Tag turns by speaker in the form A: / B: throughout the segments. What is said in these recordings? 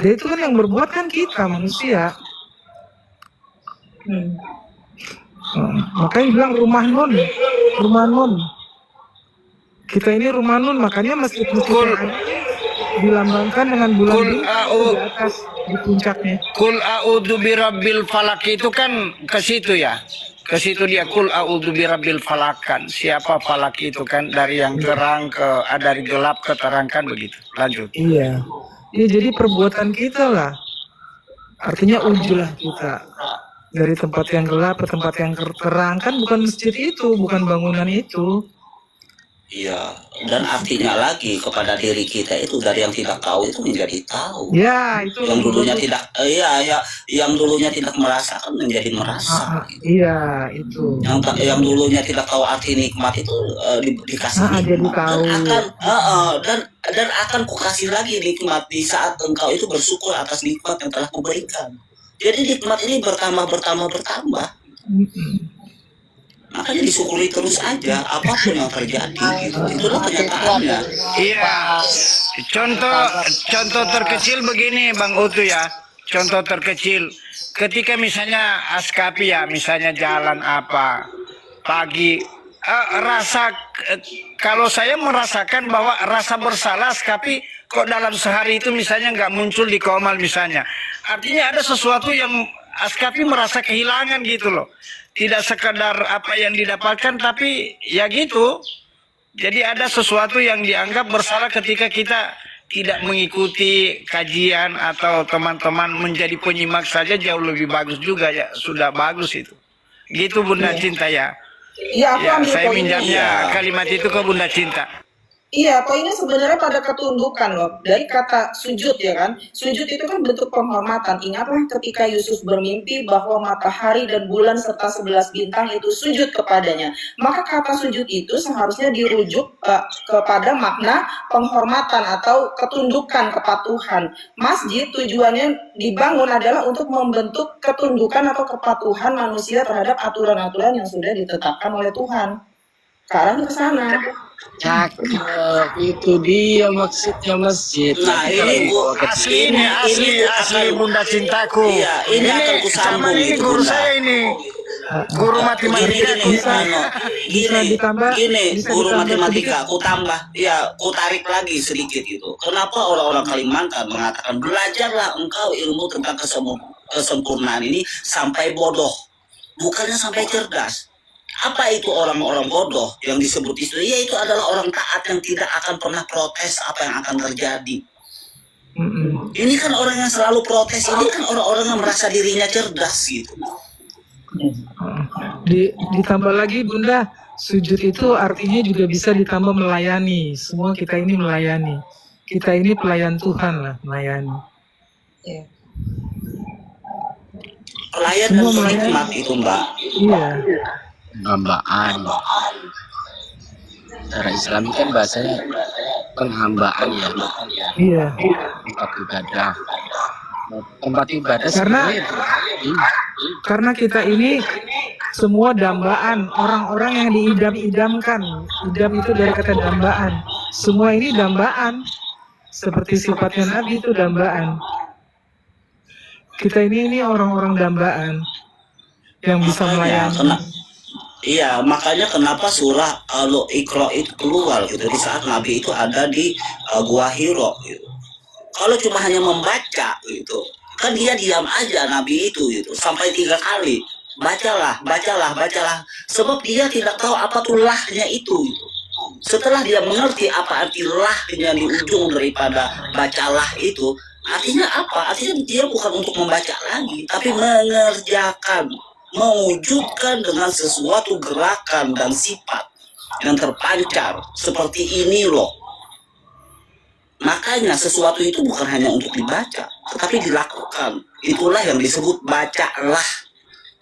A: Dia itu kan yang berbuat kan kita manusia. Makanya bilang rumah nun. Kita ini rumah nun, makanya masjid-masjid yang ada dilambangkan dengan bulan bintang di atas di puncaknya.
B: Kul a'udzu birabbil falak itu kan ke situ ya. Ke situ dia kul a'udzu birabbil falak kan. Siapa falak itu kan dari yang terang ke dari gelap ke terang kan begitu. Lanjut.
A: Iya. Ya jadi perbuatan kita lah. Artinya ujulah kita. Dari tempat yang gelap ke tempat yang terang kan bukan masjid itu, bukan bangunan itu.
C: Iya, dan artinya lagi kepada diri kita itu dari yang tidak tahu itu menjadi tahu.
A: Ya, itu
C: yang dulunya tidak yang dulunya tidak merasakan menjadi merasa.
A: Iya, itu.
C: Yang dulunya tidak tahu arti nikmat itu dikasih nikmat. Dan akan kukasih lagi nikmat di saat engkau itu bersyukur atas nikmat yang telah kuberikan. Jadi nikmat ini bertambah. Makanya disyukuri terus aja apapun yang terjadi gitu. Itulah kenyataannya.
B: Iya. Contoh terkecil begini Bang Utu ya. Contoh terkecil. Ketika misalnya Askapi ya, misalnya jalan apa pagi kalau saya merasakan bahwa rasa bersalah Askapi kok dalam sehari itu misalnya nggak muncul di Komal misalnya. Artinya ada sesuatu yang Askapi merasa kehilangan gitu loh. Tidak sekadar apa yang didapatkan tapi ya gitu. Jadi ada sesuatu yang dianggap bersalah ketika kita tidak mengikuti kajian atau teman-teman menjadi penyimak saja jauh lebih bagus juga ya, sudah bagus itu. Gitu Bunda Cinta ya.
D: Iya,
B: ya saya minjamnya kalimat itu ke Bunda Cinta.
D: Iya, poinnya sebenarnya pada ketundukan loh. Dari kata sujud ya kan. Sujud itu kan bentuk penghormatan. Ingatlah ketika Yusuf bermimpi bahwa matahari dan bulan serta 11 bintang itu sujud kepadanya. Maka kata sujud itu seharusnya dirujuk kepada makna penghormatan atau ketundukan, kepatuhan. Masjid tujuannya dibangun adalah untuk membentuk ketundukan atau kepatuhan manusia terhadap aturan-aturan yang sudah ditetapkan oleh Tuhan. Sekarang ke sana.
E: Cakep, itu dia maksudnya masjid.
C: Nah ini
B: asli Bunda Cintaku.
C: Iya, ini akan kusambung
B: ini
C: gitu,
B: guru
C: Bunda.
B: saya ini. Guru matematika
C: gini, guru matematika, aku tambah, ya, aku tarik lagi sedikit itu. Kenapa orang-orang Kalimantan mengatakan belajarlah engkau ilmu tentang kesempurnaan ini sampai bodoh, bukannya sampai cerdas. Apa itu orang-orang bodoh yang disebut itu? Yaitu adalah orang taat yang tidak akan pernah protes apa yang akan terjadi. Ini kan orang yang selalu protes, ini kan orang-orang yang merasa dirinya cerdas gitu.
A: Ditambah lagi Bunda, sujud itu artinya juga bisa ditambah melayani. Semua kita ini melayani. Kita ini pelayan Tuhan lah, melayani.
C: Pelayan dan penikmat itu Mbak.
A: Iya.
E: Penghambaan. Secara Islam kan bahasanya penghambaan ya.
A: Iya.
E: Tempat ibadah. Tempat ibadah
A: karena kita ini semua dambaan, orang-orang yang diidam-idamkan. Idam itu dari kata dambaan. Semua ini dambaan. Seperti sifatnya Nabi itu dambaan. Kita ini orang-orang dambaan yang bisa melayani.
C: Iya, makanya kenapa surah Al-Iqra itu keluar gitu di saat Nabi itu ada di Gua Hiro gitu. Kalau cuma hanya membaca gitu, kan dia diam aja Nabi itu gitu sampai 3 kali. Bacalah. Sebab dia tidak tahu apa tuh lahnya itu gitu. Setelah dia mengerti apa arti lahnya di ujung daripada bacalah itu, artinya apa? Artinya dia bukan untuk membaca lagi, tapi mengerjakan, mewujudkan dengan sesuatu gerakan dan sifat yang terpancar seperti ini loh. Makanya sesuatu itu bukan hanya untuk dibaca, tetapi dilakukan. Itulah yang disebut bacalah.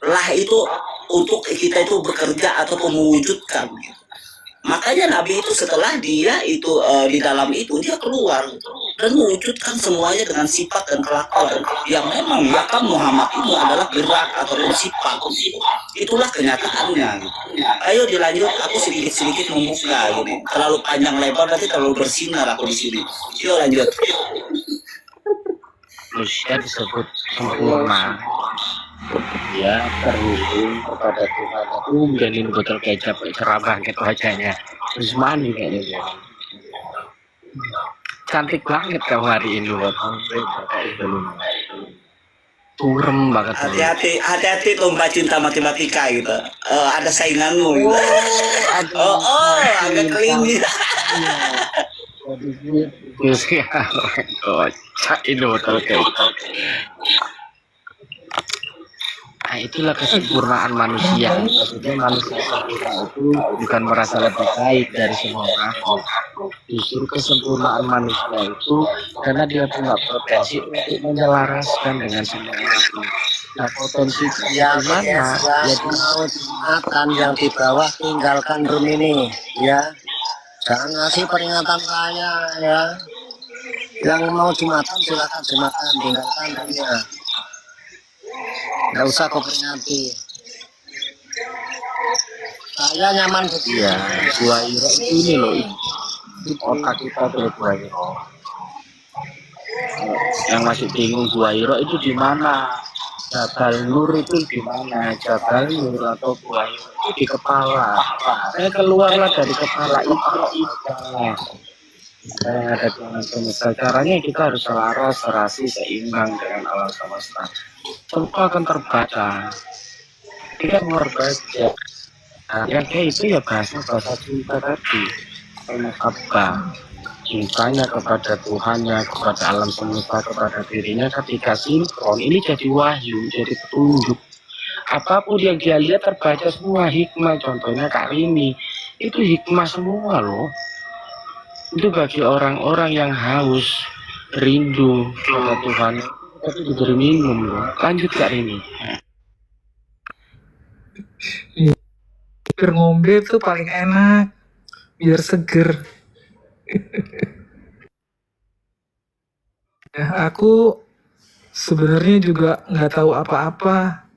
C: Lah itu untuk kita itu bekerja atau mewujudkan. Makanya Nabi itu setelah dia itu di dalam itu dia keluar dan mewujudkan semuanya dengan sifat dan kelakuan yang memang makam Muhammad itu adalah gerak atau sifat. Itulah kenyataannya gitu. Ayo dilanjut, aku sedikit-sedikit membuka gini. Terlalu panjang lebar nanti terlalu bersinar aku di sini. Yuk lanjut.
E: manusia disebut sempurna, ya terhubung kepada Tuhan. Aku menjadi botol kecap cerabang gitu wajahnya, terus mani kayaknya dia. Cantik banget kamu hari ini loh, turem banget.
C: Hati-hati lomba cinta matematika gitu. Ada sainganmu gitu. Agak klinis.
E: Ini botol kecap. Nah, itulah kesempurnaan manusia. Maksudnya manusia sempurna itu bukan merasa lebih baik dari semua makhluk. Justru kesempurnaan manusia itu karena dia punya potensi untuk menyelaraskan dengan semua makhluk. Nah, potensi
F: Ya,
E: di mana?
F: yang mau Jumatan yang di bawah tinggalkan room ini, ya. Jangan ngasih peringatan saya, ya. Yang mau Jumatan silakan Jumatan, tinggalkan roomnya. Nggak usah kau peringati. Saya nyaman begini.
E: Iya, Gua Hiro itu ini loh, itu otak kita tuh Gua Hiro. Yang masih bingung Gua Hiro itu di mana? Jabal Nur itu di mana? Jabal Nur atau Gua Hiro itu di kepala. Keluarlah dari kepala itu. Ada Tuhan semesta. Caranya kita harus selaras, serasi, seimbang dengan alam semesta. Semua akan terbaca. Kita mau baca. Nah, yang kayak itu ya bahasa cinta tadi. Apa? Cintanya kepada Tuhannya, kepada alam semesta, kepada dirinya ketika sinkron. Ini jadi wahyu, jadi petunjuk. Apapun yang dia lihat terbaca semua hikmah. Contohnya Kak Rini. Itu hikmah semua loh. Itu bagi orang-orang yang haus, rindu kepada Tuhan, tapi diberi minum loh. Lanjut Kak Rini.
A: Biar ngombe tuh paling enak, biar seger. Ya, aku sebenarnya juga nggak tahu apa-apa.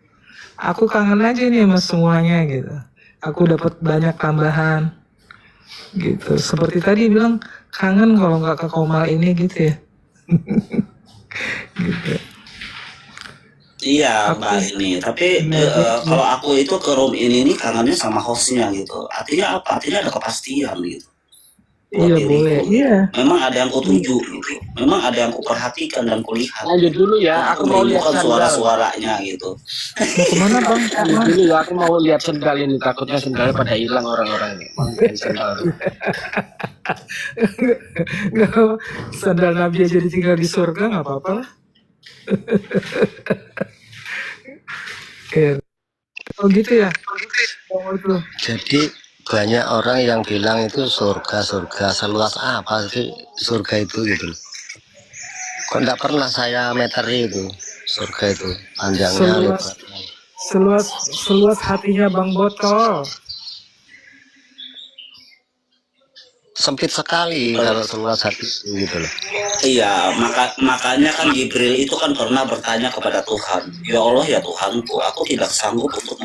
A: Aku kangen aja nih sama semuanya gitu. Aku dapat banyak tambahan gitu. Seperti tadi bilang kangen kalau nggak ke Komal ini gitu ya. Gitu.
C: Iya Mbak ini. Tapi kalau aku itu ke room ini nih kangennya sama hostnya gitu. Artinya apa? Artinya ada kepastian gitu. Buat
A: Iya
C: diriku.
A: boleh, iya.
C: Memang ada yang kutuju gitu. Memang ada yang kuperhatikan dan kulihat.
E: Lanjut dulu ya, aku mau lihat
C: Merindukan
E: sendal.
C: suara-suaranya gitu.
A: Mau kemana bang?
E: Lanjut dulu ya, aku mau lihat sendal ini. Takutnya sendalnya pada hilang orang-orang ini. Sendal.
A: Nggak, sandal Nabi aja ditinggal di surga nggak apa-apa lah. Ya. Oh gitu ya. Oh itu.
F: Jadi banyak orang yang bilang itu surga seluas apa sih surga itu gitu. Kok enggak pernah saya meteri itu surga itu panjangnya lebarnya.
A: Seluas hatinya Bang Botol.
F: Sempit sekali kalau seluas hati itu gitu loh.
C: Iya, makanya kan Jibril itu kan pernah bertanya kepada Tuhan, ya Allah ya Tuhanku, aku tidak sanggup untuk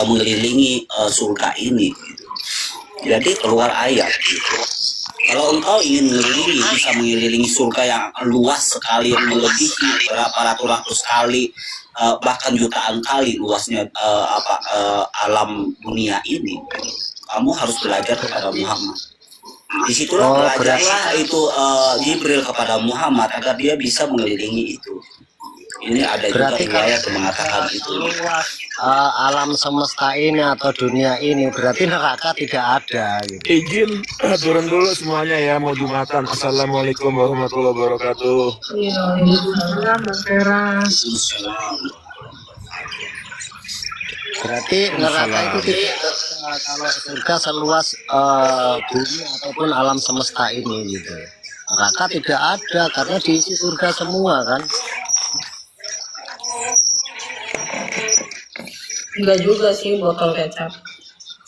C: mengelilingi surga ini. Gitu. Jadi keluar ayat. Gitu. Kalau engkau ingin bisa mengelilingi surga yang luas sekali, yang melebihi berapa ratus kali, bahkan jutaan kali luasnya alam dunia ini, kamu harus belajar kepada Muhammad. Disitulah belajarlah itu Jibril kepada Muhammad agar dia bisa mengelilingi itu. Ini ada
F: Berarti
C: juga riwayat yang mengatakan itu.
F: Alam semesta ini atau dunia ini berarti neraka tidak ada gitu.
G: Izin turun dulu semuanya ya, mau Jumatan. Assalamualaikum warahmatullahi wabarakatuh.
A: Iya, Bang Vera.
F: Berarti neraka itu tidak kalau surga seluas bumi ataupun alam semesta ini gitu. Neraka tidak ada karena diisi surga semua kan.
D: Enggak juga sih botol kecap.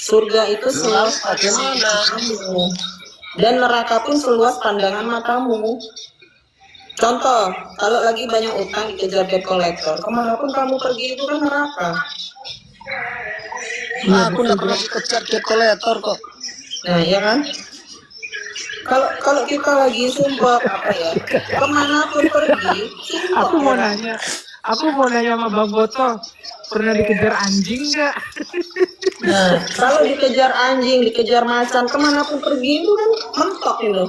D: Surga itu seluas pandangan dan neraka pun seluas pandangan matamu. Contoh, kalau lagi banyak utang dikejar debt collector, kemanapun kamu pergi itu kan neraka.
F: Aku nggak pernah dikejar debt collector kok.
D: Nah, ya kan? kalau kita lagi sumpah apa ya, kemanapun pergi,
A: Aku
D: sumpah
A: mau
D: ya.
A: nanya, sama Bang Boto, pernah dikejar anjing nggak?
D: Nah, kalau dikejar anjing, dikejar macan, kemanapun pergi itu kan mentok itu.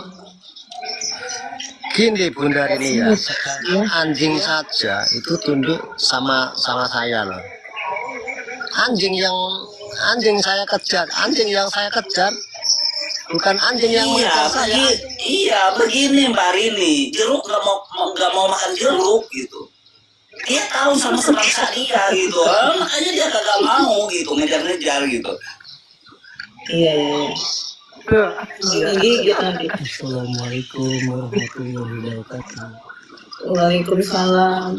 F: Gini Bunda ini ya,
A: Ya.
F: sedangkan anjing saja itu tunduk sama saya loh. Anjing saya kejar, anjing yang saya kejar bukan anjing yang mengejar saya.
C: Iya, begini Mbak Rini, jeruk nggak mau makan jeruk gitu. Dia tahu sama sebangsa dia gitu, makanya dia kagak mau gitu ngejar-ngejar gitu.
D: Iya.
A: Tuh,
D: Gigit nanti.
F: Assalamualaikum warahmatullahi wabarakatuh.
D: Waalaikumsalam.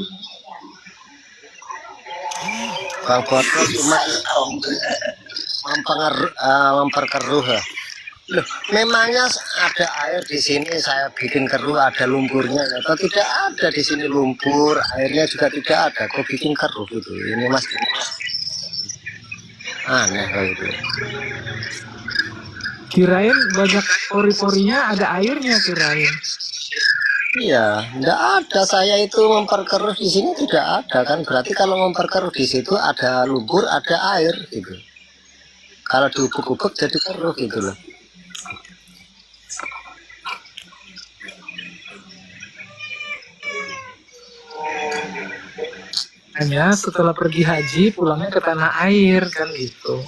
F: Bang Boto cuma memperkeruh ya. Loh, memangnya ada air di sini saya bikin keruh, ada lumpurnya atau tidak ada di sini lumpur, airnya juga tidak ada, kok bikin keruh gitu. Ini Mas aneh kayak gitu.
A: kirain banyak pori-porinya ada airnya kirain.
F: Iya, enggak ada, saya itu memperkeruh di sini tidak ada kan, berarti kalau memperkeruh di situ ada lumpur, ada air gitu. Kalau diubuk-ubuk jadi keruh gitu loh.
A: Hanya setelah pergi haji pulangnya ke tanah air kan gitu.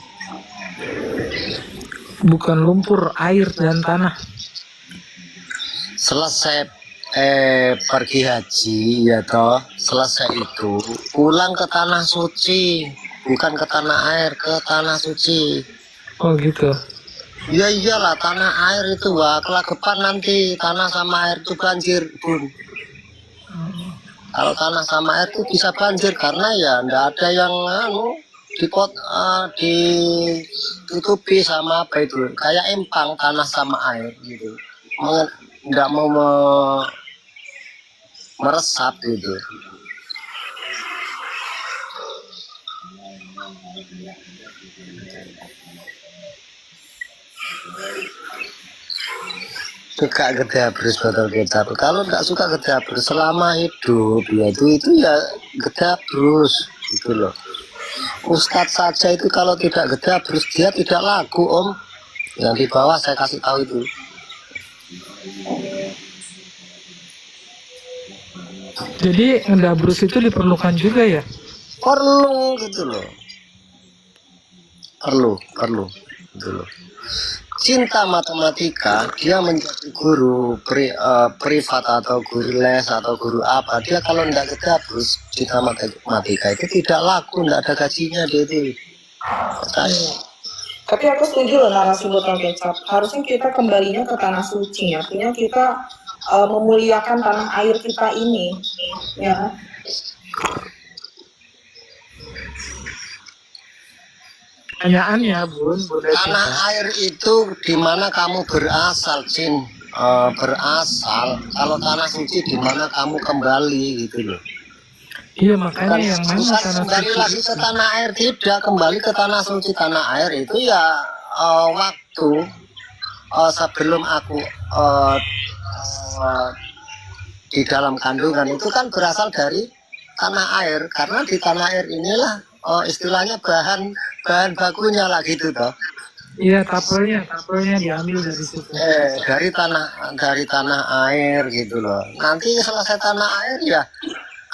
A: Bukan lumpur, air dan tanah.
F: Selesai pergi haji ya toh, selesai itu pulang ke tanah suci, bukan ke tanah air, ke tanah suci.
A: Oh gitu.
F: Ya iyalah, tanah air itu wah kelagapan nanti, tanah sama air itu banjir Bun. Kalau tanah sama air itu bisa banjir karena ya ndak ada yang ditutupi sama apa itu, kayak empang tanah sama air gitu, nggak mau meresap gitu. Suka gedabrus botol kecap, kalau nggak suka gedabrus selama hidup ya itu ya gedabrus gitu loh. Ustadz saja itu kalau tidak gedabrus dia tidak laku om. Yang di bawah saya kasih tahu itu.
A: Jadi ngedabrus itu diperlukan juga ya?
F: Perlu gitu loh. Perlu gitu loh. Cinta matematika, dia menjadi guru privat atau guru les atau guru apa, dia kalau tidak gedabrus cinta matematika itu tidak laku, tidak ada gajinya dia itu.
D: Tapi aku setuju loh narasi botol kecap. Harusnya kita kembalinya ke tanah suci, artinya kita memuliakan tanah air kita ini, ya.
A: Pertanyaannya Bun, boleh
F: Tanah
A: kita.
F: air itu di mana kamu berasal, Cin? Berasal. Kalau tanah suci di mana kamu kembali gitu loh.
A: Iya makanya yang mana
F: Bukan
A: tanah
F: kembali
A: suci
F: lagi
A: itu?
F: ke tanah air, tidak kembali ke tanah suci. Tanah air itu ya waktu sebelum aku di dalam kandungan itu kan berasal dari tanah air, karena di tanah air inilah istilahnya bahan bakunya lah gitu toh.
A: Iya tapelnya diambil dari situ.
F: Dari tanah air gitu loh. Nanti selesai tanah air ya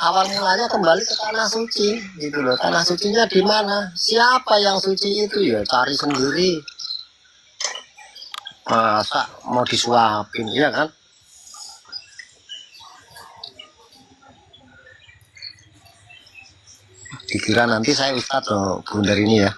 F: awal mulanya kembali ke tanah suci gitu loh. Tanah sucinya di mana? Siapa yang suci itu ya cari sendiri. Masa mau disuapin ya kan? Dikira nanti saya ustadz loh Bunda ini ya.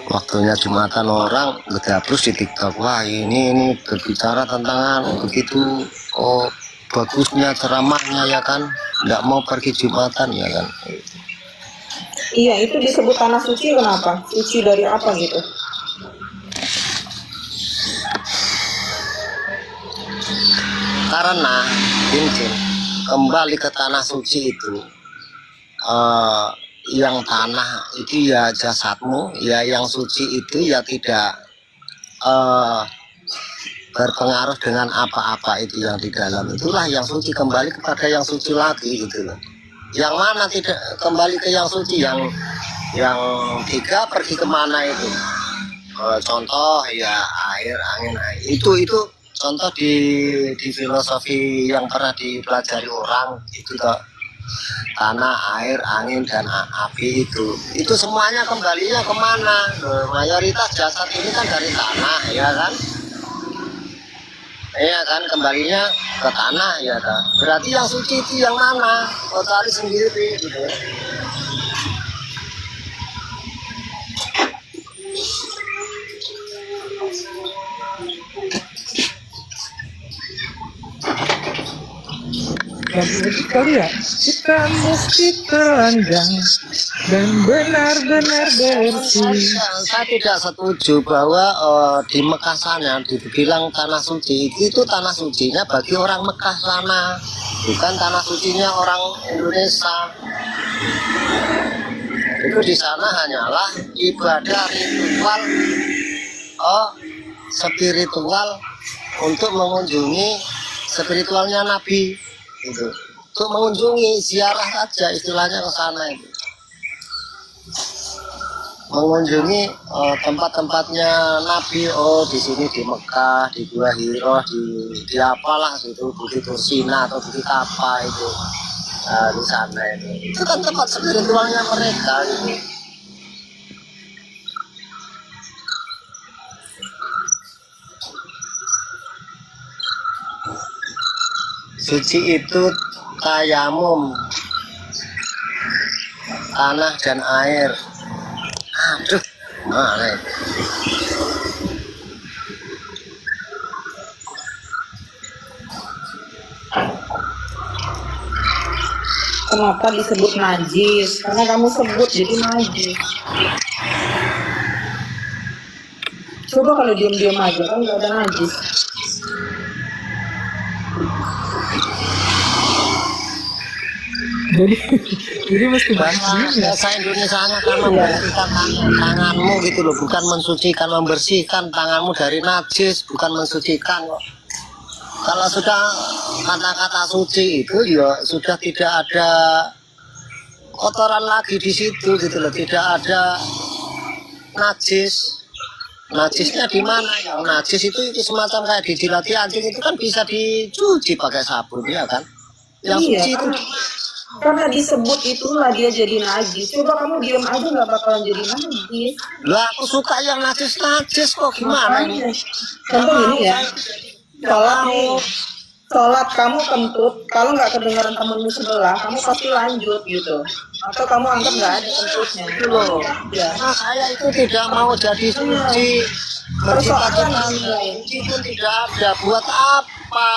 F: Waktunya Jumatan orang gedabrus di TikTok. Wah ini berbicara tentang begitu bagusnya ceramahnya ya kan. Nggak mau pergi Jumatan ya kan.
D: Iya, itu disebut tanah suci kenapa? Suci dari apa gitu?
F: Karena cincin kembali ke tanah suci itu yang tanah itu ya jasadmu, ya yang suci itu ya tidak berpengaruh dengan apa-apa itu yang di dalam, itulah yang suci, kembali kepada yang suci lagi gitu loh. Yang mana tidak kembali ke yang suci, yang tiga pergi kemana itu? Contoh ya air, angin, itu contoh di filosofi yang pernah dipelajari orang itu toh, tanah, air, angin, dan api itu semuanya kembalinya kemana? Mayoritas jasad ini kan dari tanah, ya kan? Iya kan, kembalinya ke tanah, ya kan? Berarti yang suci itu yang mana? Kau cari sendiri gitu.
A: Dan itu kali ya, kita mesti telanjang dan benar-benar bersih.
F: Saya tidak setuju bahwa di Mekah sana dibilang tanah suci, itu tanah sucinya bagi orang Mekah sana, bukan tanah sucinya orang Indonesia. Itu di sana hanyalah ibadah ritual, spiritual untuk mengunjungi spiritualnya Nabi. Itu untuk mengunjungi, ziarah saja istilahnya ke sana itu, mengunjungi tempat-tempatnya Nabi. Di sini di Mekah, di Gua Hiro, di apalah gitu, Bukit Tursina atau Bukit apa itu, di sana itu kan tempat spiritualnya mereka ini. Suci itu tayamum, tanah dan air. Aduh, mana itu?
D: Kenapa disebut najis? Karena kamu sebut jadi najis. Coba kalau diam-diam aja kan nggak ada najis.
A: Jadi mesti banget ya.
F: Bahasa Indonesianya kan membersihkan tanganmu gitu loh, bukan mensucikan, membersihkan tanganmu dari najis, bukan mensucikan kok. Kalau sudah kata-kata suci itu ya sudah tidak ada kotoran lagi di situ gitu loh, tidak ada najis. Najisnya di mana ya? Najis itu semacam kayak dijilati anjing, itu kan bisa dicuci pakai sabun ya kan? Yang
D: Iya,
F: suci itu
D: karena disebut itulah dia jadi najis. Coba kamu diam aja nggak bakalan jadi najis.
F: lah, aku suka yang najis kok, gimana ini?
D: Makanya, contoh ini ya, sholat kamu kentut, kalau nggak kedengaran temenmu sebelah, kamu pasti lanjut gitu. Atau kamu anggap nggak ada kentutnya.
F: Itu loh.
D: Ya.
F: Nah, saya itu tidak mau jadi suci, bercita-cita suci pun tidak ada. Buat apa?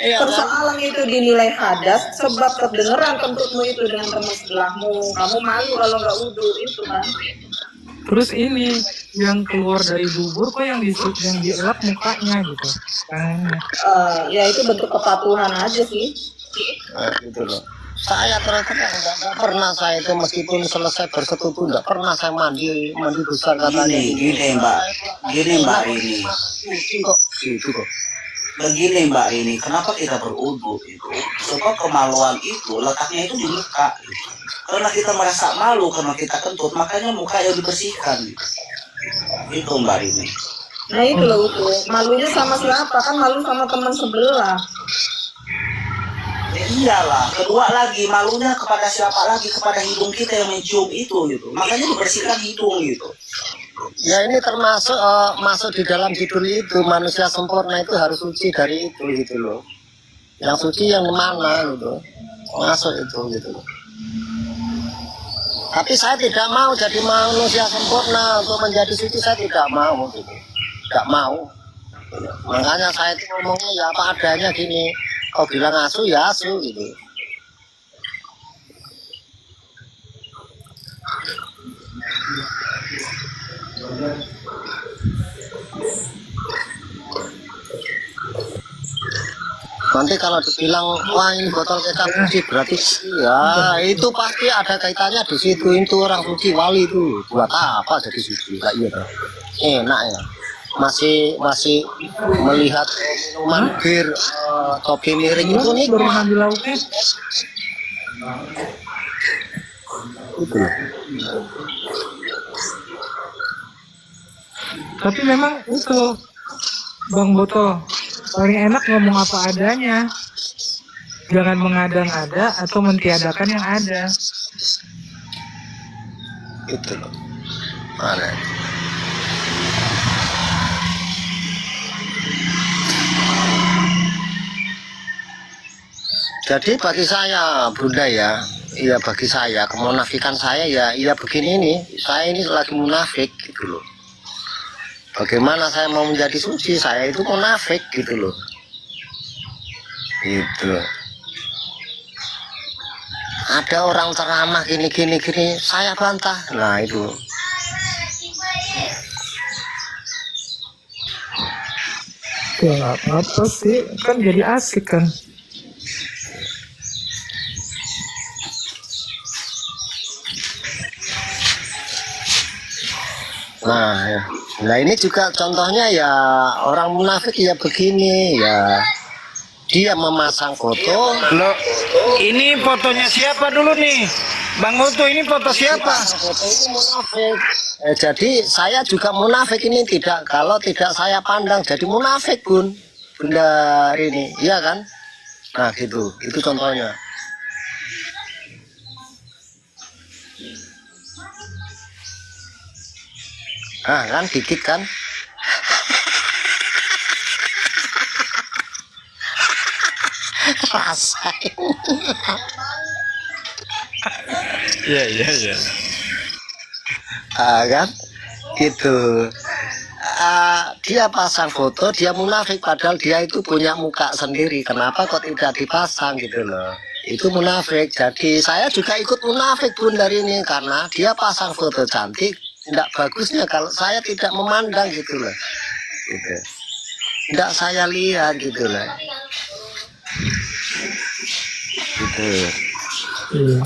F: Iya kan?
D: Persoalan itu dinilai hadas sebab kedengeran kentutmu itu dengan teman sebelahmu. Kamu malu kalau nggak wudhu itu kan.
A: Terus ini yang keluar dari bubur kok yang dielap mukanya gitu. Tangannya.
D: Ya itu bentuk kepatuhan aja sih.
F: Gitu loh. Saya terus terang nggak pernah saya itu meskipun selesai bersetubuh nggak pernah saya mandi besar katanya.
C: Gini Mbak Rini.
F: Kok gitu kok.
C: Begini Mbak Rini, kenapa kita berwudu itu? Sebab kemaluan itu letaknya itu di muka. Gitu. Karena kita merasa malu karena kita kentut, makanya muka yang dibersihkan. Gitu. Itu Mbak Rini.
D: Nah itu loh itu. Malunya sama siapa? Kan malu sama teman sebelah.
C: Iyalah. Kedua lagi, malunya kepada siapa lagi? Kepada hidung kita yang mencium itu gitu. Makanya dibersihkan hidung gitu.
F: Ya ini termasuk masuk di dalam judul itu, manusia sempurna itu harus suci dari itu gitu loh. Yang suci yang mana gitu, masuk itu gitu loh. Tapi saya tidak mau jadi manusia sempurna, untuk menjadi suci saya tidak mau gitu, tidak mau. Makanya saya itu ngomongnya ya apa adanya gini. Kau bilang asu ya asu gitu. Nanti kalau dibilang wah ini botol kecap suci berarti ya itu pasti ada kaitannya di situ. Itu orang suci wali itu buat apa jadi suci? Lah iya toh. Enak ya. Masih melihat minuman bir topi miring itu nih
A: baru ngambil lauknya.
F: itu loh.
A: Tapi memang itu Bang Boto paling enak ngomong apa adanya. Jangan mengada-ngada atau mentiadakan yang ada.
F: Itu loh. Mana? Jadi bagi saya Bunda ya, iya bagi saya kemunafikan saya ya begini nih, saya ini lagi munafik gitu loh. Bagaimana saya mau menjadi suci, saya itu munafik gitu loh. Gitu. Ada orang ceramah gini, saya bantah. Nah itu.
A: Ya apa sih, kan jadi asik kan.
F: Nah, ya. Nah ini juga contohnya ya orang munafik ya begini ya. Dia memasang foto.
B: Loh, ini fotonya siapa dulu nih? Bang Oto, ini foto siapa?
F: Foto ini munafik. Jadi saya juga munafik ini kalau tidak saya pandang jadi munafik Bun. Bunda ini, iya kan? Nah gitu, itu contohnya. Ah kan dikit kan? Rasain.
B: Iya.
F: Ah kan? Gitu. Dia pasang foto, dia munafik padahal dia itu punya muka sendiri. Kenapa kok tidak dipasang gitu loh? Itu munafik. Jadi saya juga ikut munafik Bun dari ini karena dia pasang foto cantik. Tidak bagusnya kalau saya tidak memandang gitu loh. Gitu. Tidak saya lihat gitu loh. Gitu.
A: Iya.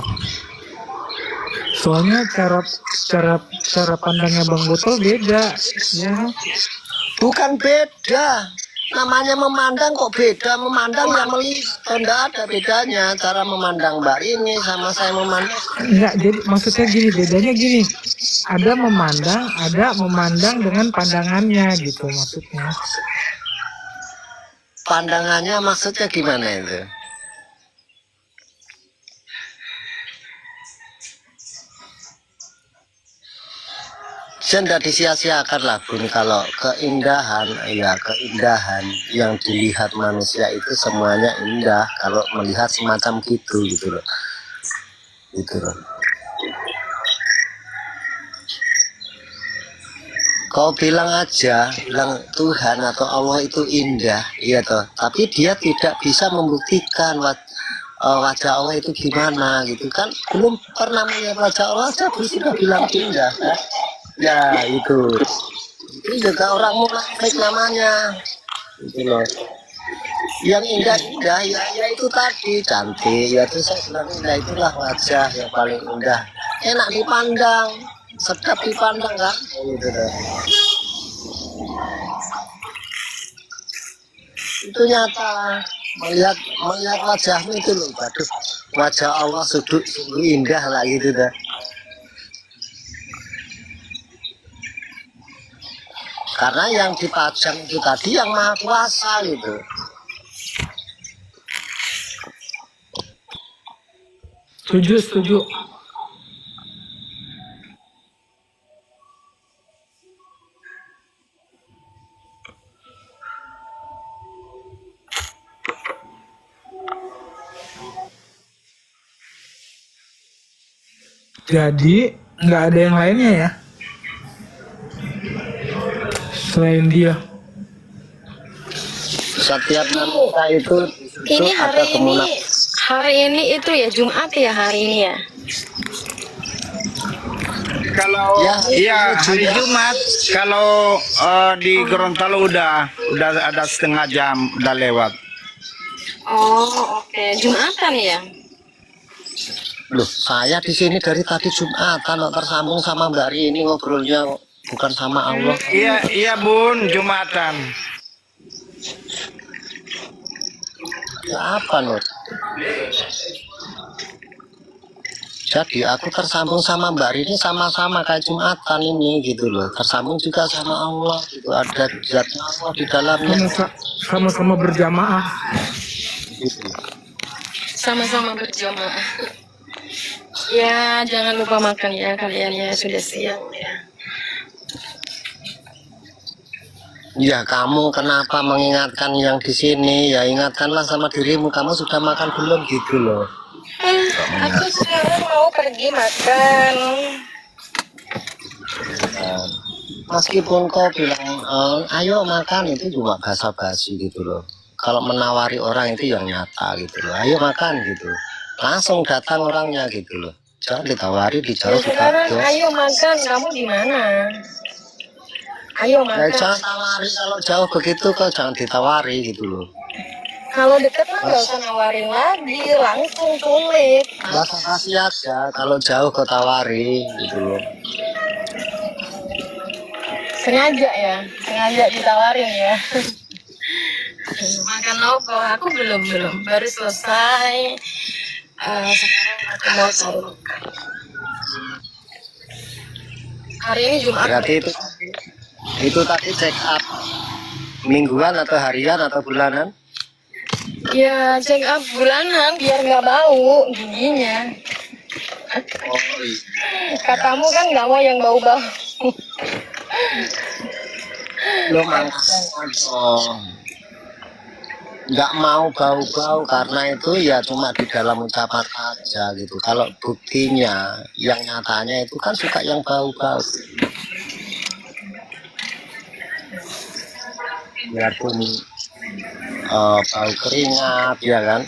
A: Soalnya cara pandangnya Bang Boto beda, ya.
F: Bukan beda. Namanya memandang kok beda, memandang yang melihat, tidak ada bedanya cara memandang Mbak ini sama saya memandang.
A: Enggak, jadi maksudnya gini, bedanya gini. Ada memandang dengan pandangannya gitu maksudnya.
F: Pandangannya maksudnya gimana itu? Tidak disia-siakan lah Bun, kalau keindahan yang dilihat manusia itu semuanya indah kalau melihat semacam gitu loh. Gitu loh. Kau bilang Tuhan atau Allah itu indah, iya toh. Tapi dia tidak bisa membuktikan wajah Allah itu gimana gitu kan. Belum pernah melihat wajah Allah saja sudah bilang indah kan? Ya itu juga orang munafik namanya gitu loh. Yang indah ya itu tadi cantik ya, itu saya bilang indah, itulah wajah yang paling indah, enak dipandang, sedap dipandang kan gitu loh. Itu nyata, melihat wajahmu itu loh, waduh, wajah Allah sungguh indah lah gitu dah. Karena yang dipajang itu tadi yang maha kuasa gitu.
A: Setuju. Jadi nggak ada yang lainnya ya selain dia.
F: Setiap manusia itu
H: Ini
F: ada
H: hari ini itu ya Jumat ya hari ini ya.
B: Kalau
F: Ya,
B: iya hari Jumat, kalau di Gorontalo udah ada setengah jam udah lewat.
H: Oh, oke. Jumatan ya?
F: Loh, saya di sini dari tadi Jumatan kok tersambung sama Mbak Rini ngobrolnya bukan sama Allah.
B: Iya, iya Bun, Jumatan.
F: Ya, apa Nur? Jadi aku tersambung sama Mbak Rini sama-sama kayak Jumatan ini gitu loh. Tersambung juga sama Allah gitu. Ada zatnya Allah di dalamnya.
A: Sama-sama berjamaah.
F: Gitu.
H: Sama-sama berjamaah. Ya, jangan lupa makan ya kalian ya, sudah siang ya.
F: Ya kamu kenapa mengingatkan yang di sini? Ya ingatkanlah sama dirimu. Kamu sudah makan belum gitu loh?
H: Aku sekarang mau pergi makan.
F: Meskipun kau bilang ayo makan itu cuma basa-basi gitu loh. Kalau menawari orang itu yang nyata gitu loh. Ayo makan gitu. Langsung datang orangnya gitu loh. Jangan ditawari di
H: Ya
F: jauh
H: sekarang
F: juga.
H: ayo makan, kamu di mana? Ayo
F: Ya,
H: makan.
F: jangan tawari kalau jauh begitu kau jangan ditawari gitu loh.
H: Kalau deket mah nggak usah nawarin lagi, langsung kulit.
F: Basa-basi aja kalau jauh kau tawari gitu loh.
H: Sengaja ya, sengaja ditawarin ya. Makan apa? Aku belum, baru selesai. Sekarang aku mau cari makan. Hari ini Jumat.
F: Berarti itu tadi check up mingguan atau harian atau bulanan?
H: Ya check up bulanan biar nggak bau giginya.
F: Oh iya.
H: Katamu kan nggak mau yang bau-bau.
F: Lo nggak mau bau-bau karena itu ya cuma di dalam ucapan aja gitu. Kalau buktinya yang nyatanya itu kan suka yang bau-bau. Biarpun bau keringat ya kan,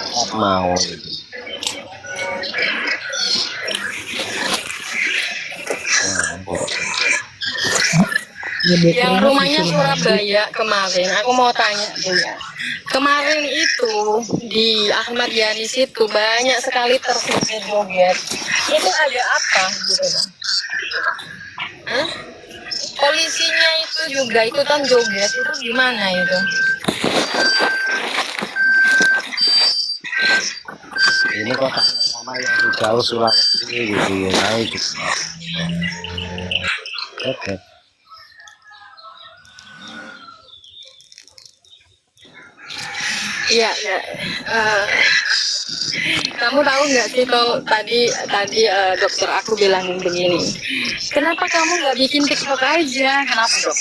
F: nggak mau gitu.
H: Yang rumahnya Surabaya kemarin, aku mau tanya tuh ya. Kemarin itu di Ahmad Yani situ banyak sekali tersisir joget. Itu ada apa gitu Bang? Hah? Polisinya itu juga ikutan joget, itu gimana itu?
F: Ini kok tanya sama yang di jauh Sulawesi gitu ya, tahu gitu. Oke.
H: Iya, ya. Kamu tahu nggak sih kalau tadi dokter aku bilang begini, kenapa kamu nggak bikin TikTok aja? Kenapa dok?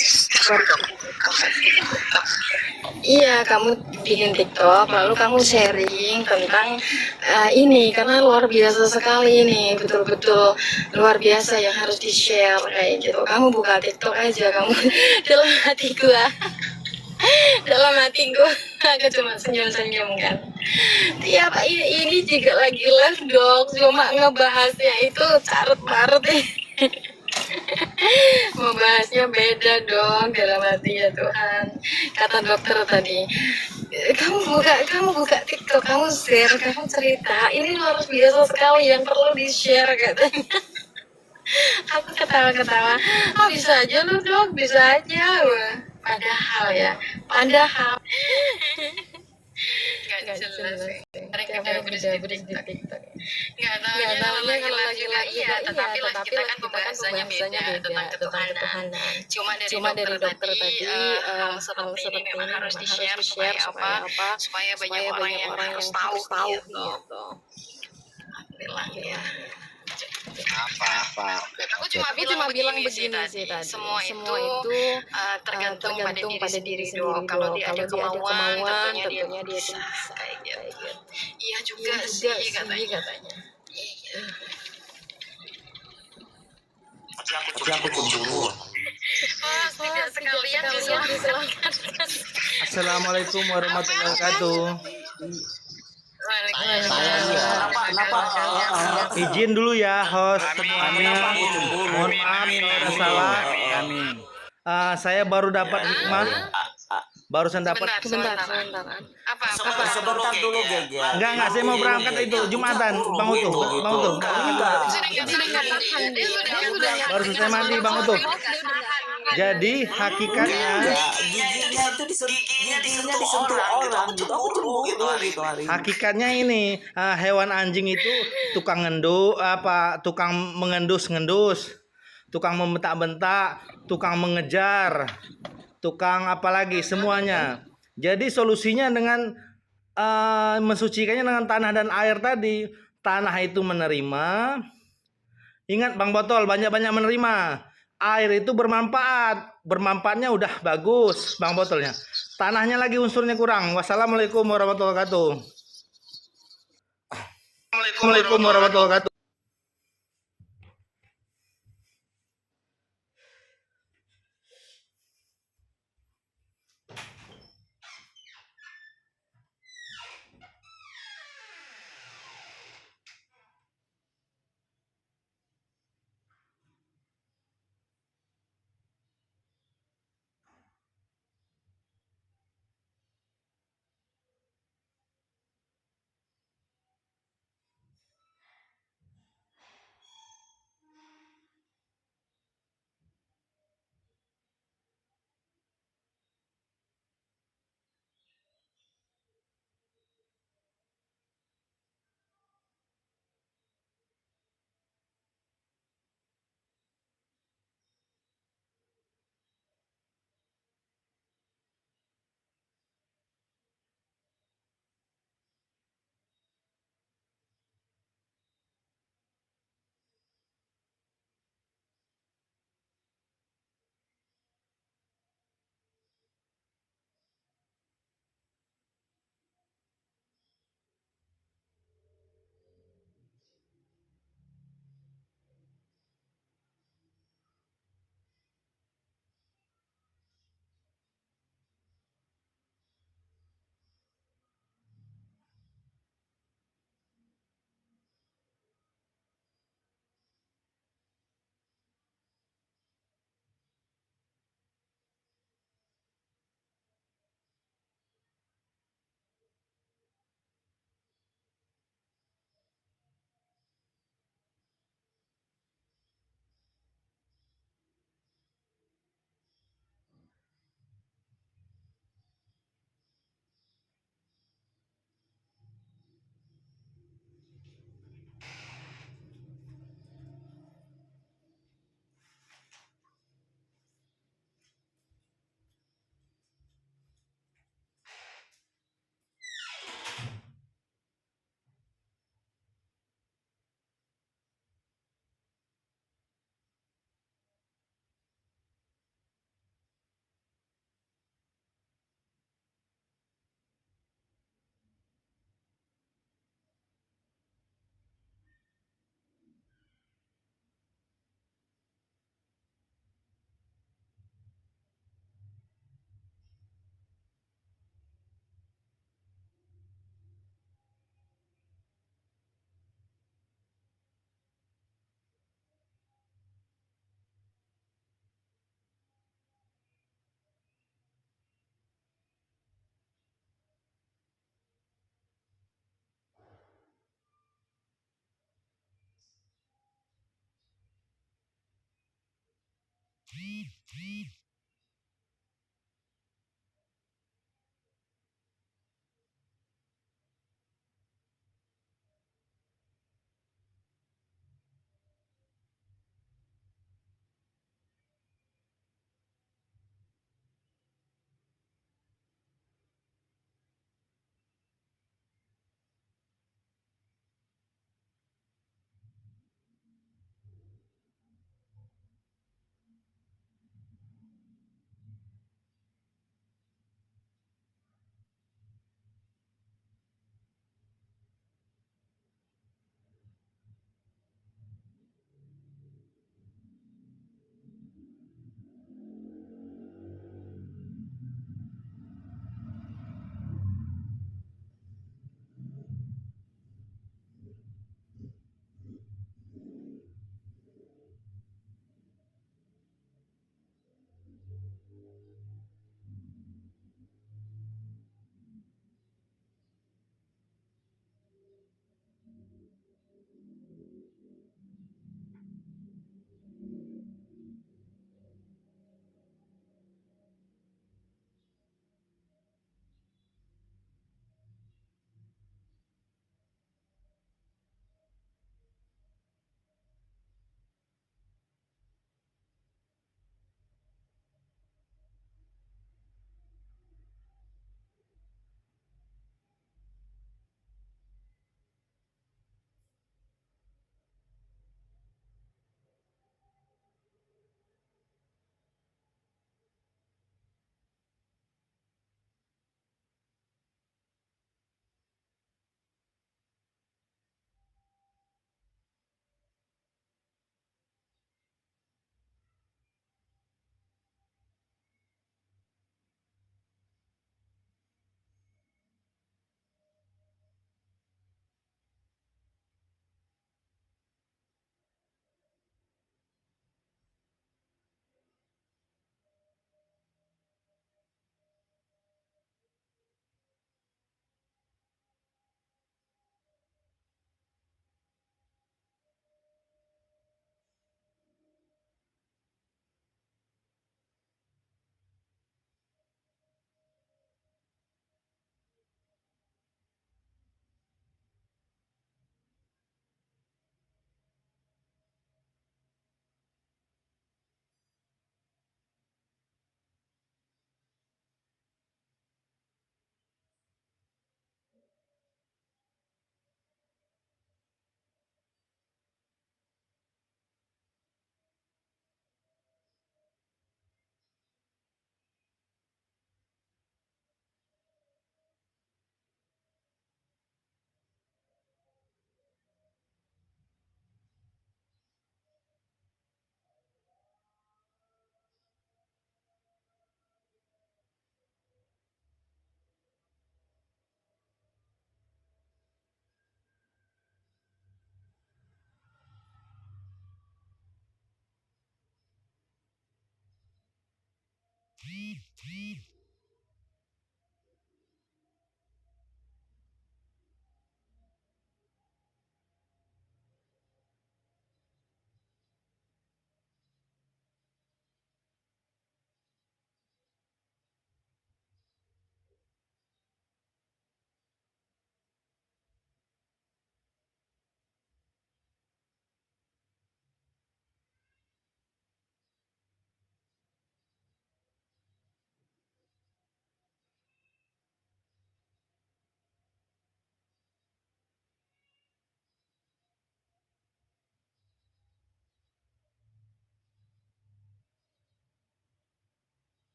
H: Iya, kamu bikin TikTok, lalu kamu sharing tentang ini karena luar biasa sekali ini, betul-betul luar biasa yang harus di-share kayak gitu. Kamu buka TikTok aja, kamu dalam hati gua. Dalam hati gue aku cuma senyum-senyum kan. Tiap ini juga lagi live dok, cuma ngebahasnya itu carut-marut nih. Membahasnya beda dong dalam hati ya Tuhan. Kata dokter tadi, kamu buka TikTok, kamu share, kamu cerita. Ini luar biasa sekali yang perlu di-share katanya. Aku ketawa-ketawa. Oh bisa aja lu dok, bisa aja. Wah. Padahal nggak jelas mereka berbeda di TikTok. Nggak tahu kalau lagi-lagi iya, tetapi kita kan pembahasannya beda tentang ketuhanan. Cuma dari dokter tadi hal seperti ini memang harus di-share supaya apa? Supaya banyak orang yang harus tahu gitu. Alhamdulillah ya.
F: Apa?
H: Aku cuma bilang begini sih tadi. Semua itu tergantung pada diri sendiri. Kalau dia ada kemauan, tentunya dia bisa. Kayak gitu. Iya juga sih katanya. Iya.
C: Tapi aku cemburu.
H: Tidak sekalian diselamatkan.
I: Assalamualaikum warahmatullahi wabarakatuh. Izin dulu ya host semuanya. Mohon maaf kalau ada salah. Amin. Saya baru dapat hikmah. barusan dapat.
H: Sebentar. Apa?
C: Sebentar dulu Gege.
I: Enggak, saya mau berangkat itu Jumatan, Bang Utuh. Bang Utuh. Baru selesai mandi, Bang Utuh. Jadi hakikatnya
C: Giginya itu giginya disentuh orang gitu. Aku cemburu gitu hari ini.
I: hakikatnya ini hewan anjing itu tukang tukang mengendus-ngendus, tukang membentak-bentak, tukang mengejar, tukang apalagi semuanya. Jadi solusinya dengan mensucikannya dengan tanah dan air tadi. Tanah itu menerima. Ingat Bang Botol, banyak-banyak menerima. Air itu bermanfaat. Bermanfaatnya udah bagus Bang Botolnya. Tanahnya lagi unsurnya kurang. Wassalamualaikum warahmatullahi wabarakatuh. Waalaikumsalam warahmatullahi wabarakatuh.